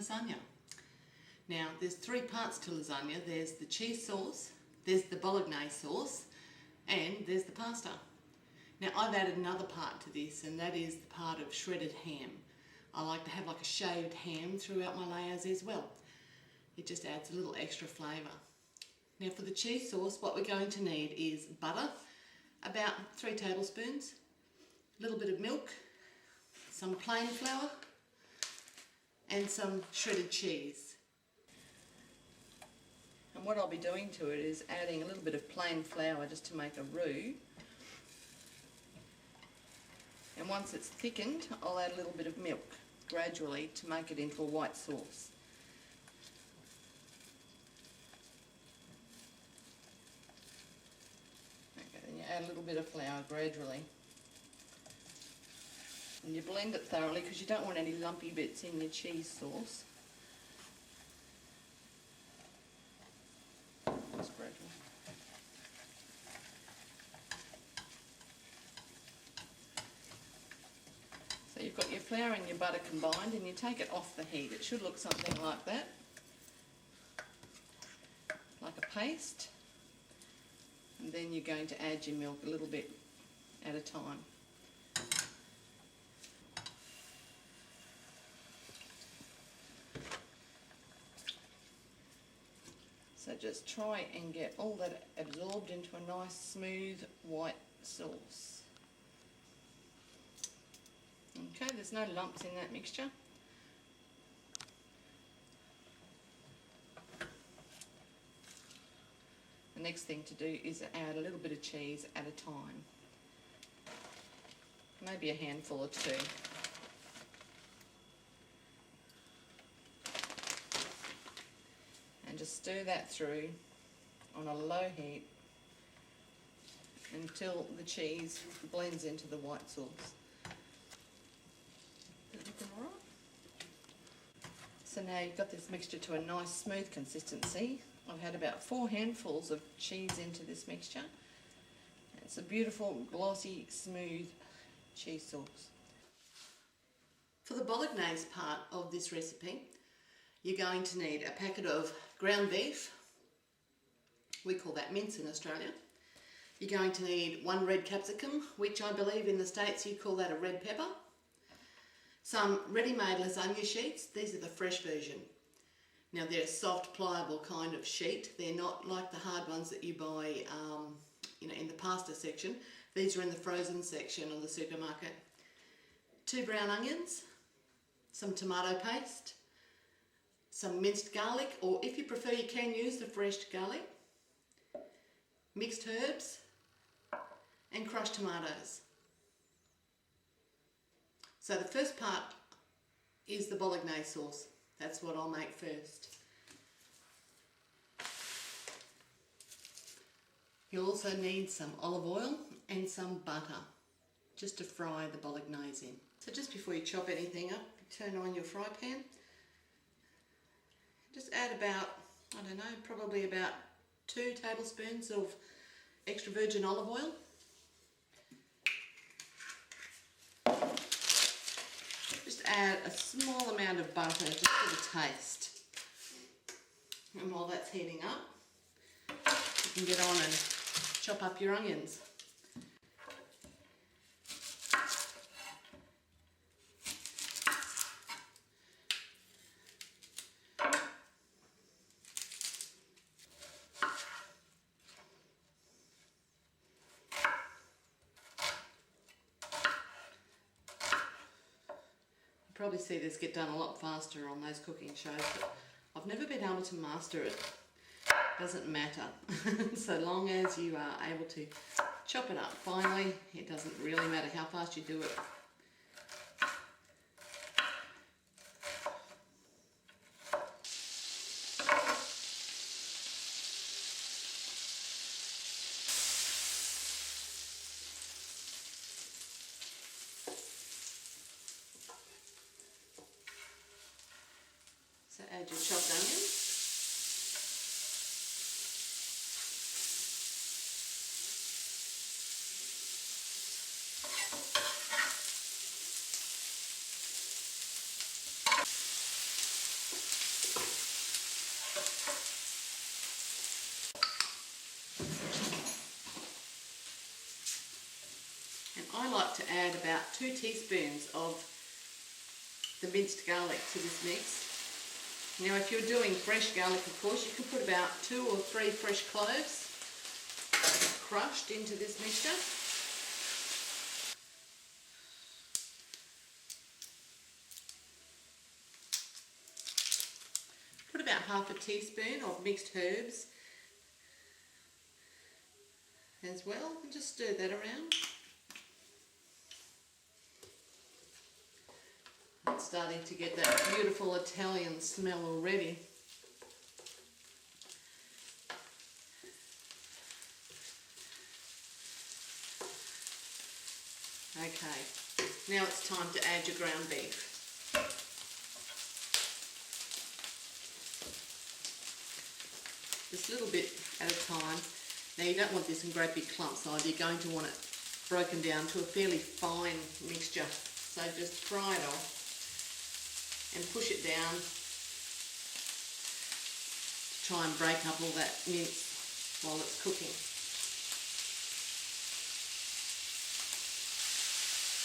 lasagna. Now there's three parts to lasagna. There's the cheese sauce, there's the bolognese sauce, and there's the pasta. Now I've added another part to this, and that is the part of shredded ham. I like to have like a shaved ham throughout my layers as well. It just adds a little extra flavour. Now for the cheese sauce, what we're going to need is butter, about 3 tablespoons, a little bit of milk, some plain flour, and some shredded cheese. And what I'll be doing to it is adding a little bit of plain flour just to make a roux. And once it's thickened, I'll add a little bit of milk gradually to make it into a white sauce. Okay, then you add a little bit of flour gradually. And you blend it thoroughly because you don't want any lumpy bits in your cheese sauce. Just gradually. So you've got your flour and your butter combined, and you take it off the heat. It should look something like that, like a paste. And then you're going to add your milk a little bit at a time. So just try and get all that absorbed into a nice smooth white sauce. Okay, there's no lumps in that mixture. The next thing to do is add a little bit of cheese at a time. Maybe a handful or two. And just stir that through on a low heat until the cheese blends into the white sauce. So now you've got this mixture to a nice smooth consistency. I've had about 4 handfuls of cheese into this mixture. It's a beautiful, glossy, smooth cheese sauce. For the bolognese part of this recipe, you're going to need a packet of ground beef. We call that mince in Australia. You're going to need 1 red capsicum, which I believe in the States you call that a red pepper. Some ready-made lasagna sheets. These are the fresh version. Now they're a soft, pliable kind of sheet. They're not like the hard ones that you buy in the pasta section. These are in the frozen section of the supermarket. 2 brown onions, some tomato paste, some minced garlic, or if you prefer you can use the fresh garlic, mixed herbs, and crushed tomatoes. So the first part is the bolognese sauce. That's what I'll make first. You'll also need some olive oil and some butter just to fry the bolognese in. So just before you chop anything up, turn on your fry pan. Just add about, I don't know, probably about 2 tablespoons of extra virgin olive oil. Just add a small amount of butter just for the taste. And while that's heating up, you can get on and chop up your onions. Probably see this get done a lot faster on those cooking shows, but I've never been able to master it. Doesn't matter. So long as you are able to chop it up finely, it doesn't really matter how fast you do it. So add your chopped onions. like to add about 2 teaspoons of the minced garlic to this mix. Now if you're doing fresh garlic, of course, you can put about 2 or 3 fresh cloves crushed into this mixture. Put about half a teaspoon of mixed herbs as well, and just stir that around. It's starting to get that beautiful Italian smell already. Okay, now it's time to add your ground beef. Just a little bit at a time. Now you don't want this in great big clumps either, you're going to want it broken down to a fairly fine mixture. So just fry it off and push it down to try and break up all that mince while it's cooking.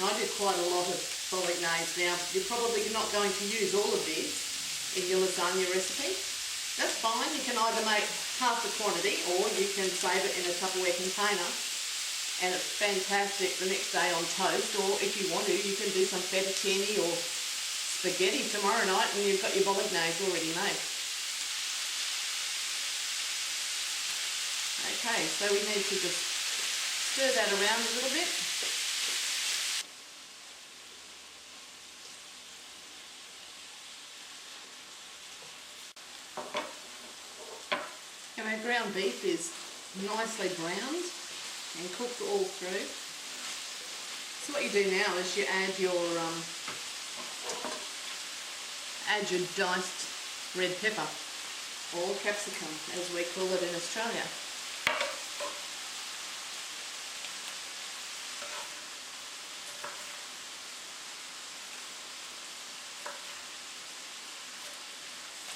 Now I do quite a lot of bolognese now. You're probably not going to use all of this in your lasagna recipe. That's fine, you can either make half the quantity or you can save it in a Tupperware container and it's fantastic the next day on toast, or if you want to, you can do some fettuccine or spaghetti tomorrow night and you've got your bolognese already made. Okay, so we need to just stir that around a little bit. Our ground beef is nicely browned and cooked all through. So what you do now is you add your diced red pepper, or capsicum as we call it in Australia.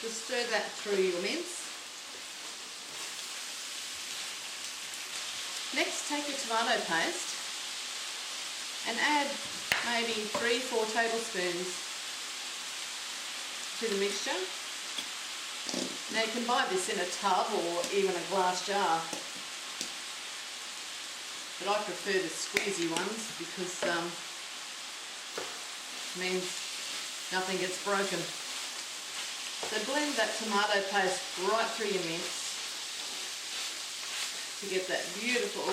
Just stir that through your mince. Next, take your tomato paste and add maybe 3-4 tablespoons to the mixture. Now you can buy this in a tub or even a glass jar, but I prefer the squeezy ones because it means nothing gets broken. So blend that tomato paste right through your mince to get that beautiful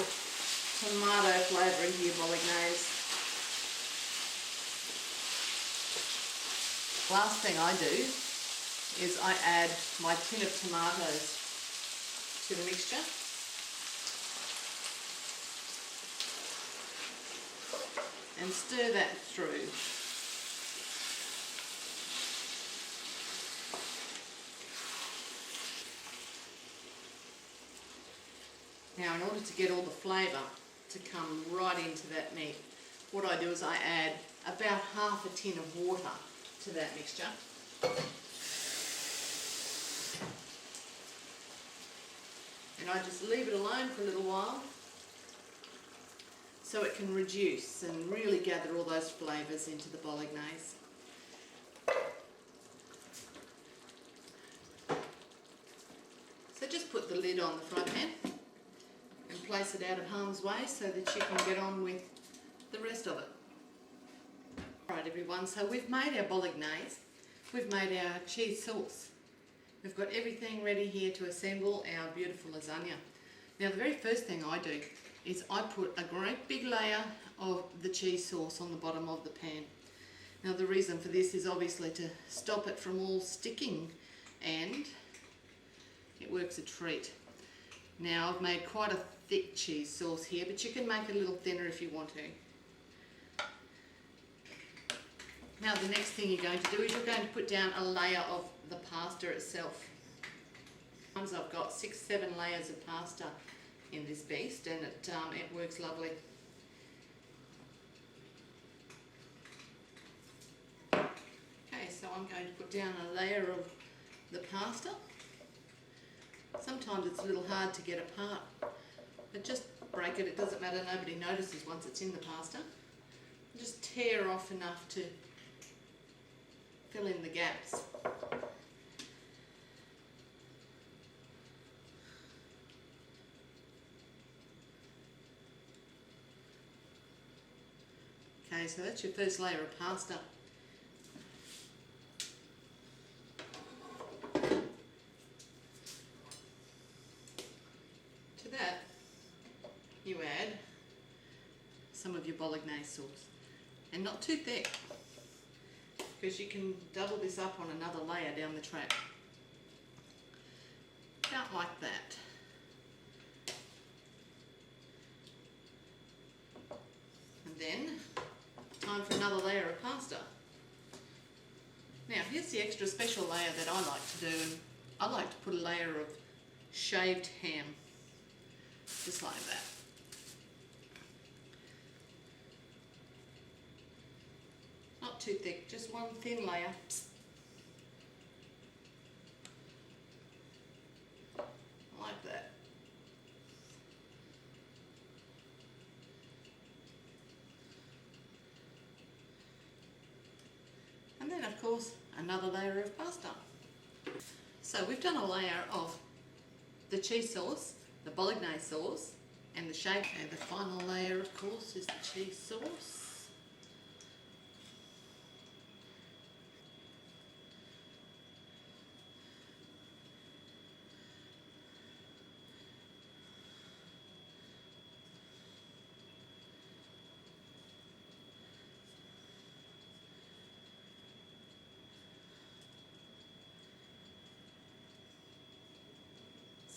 tomato flavour into your bolognese. Last thing I do is I add my tin of tomatoes to the mixture. And stir that through. Now in order to get all the flavour to come right into that meat, what I do is I add about half a tin of water to that mixture. And I just leave it alone for a little while so it can reduce and really gather all those flavours into the bolognese. So just put the lid on the front pan and place it out of harm's way so that you can get on with the rest of it. Right everyone, so we've made our bolognese, we've made our cheese sauce. We've got everything ready here to assemble our beautiful lasagna. Now the very first thing I do is I put a great big layer of the cheese sauce on the bottom of the pan. Now the reason for this is obviously to stop it from all sticking, and it works a treat. Now I've made quite a thick cheese sauce here, but you can make it a little thinner if you want to. Now the next thing you're going to do is you're going to put down a layer of the pasta itself. I've got 6-7 layers of pasta in this beast, and it works lovely. Okay, so I'm going to put down a layer of the pasta. Sometimes it's a little hard to get apart, but just break it, it doesn't matter, nobody notices once it's in the pasta. tear off enough to fill in the gaps. Okay, so that's your first layer of pasta. To that, you add some of your bolognese sauce, and not too thick, because you can double this up on another layer down the track. About like that. And then, time for another layer of pasta. Now, here's the extra special layer that I like to do, and I like to put a layer of shaved ham, just like that. Not too thick, just one thin layer. Like that. And then of course another layer of pasta. So we've done a layer of the cheese sauce, the bolognese sauce, and the shaved. And the final layer of course is the cheese sauce.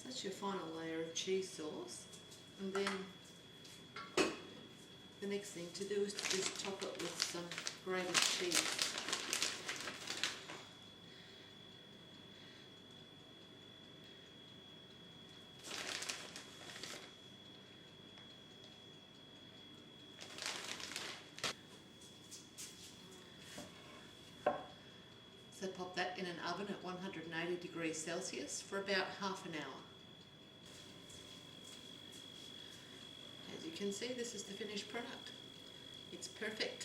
That's your final layer of cheese sauce, and then the next thing to do is to just top it with some grated cheese. So pop that in an oven at 180 degrees Celsius for about half an hour. As you can see, this is the finished product. It's perfect.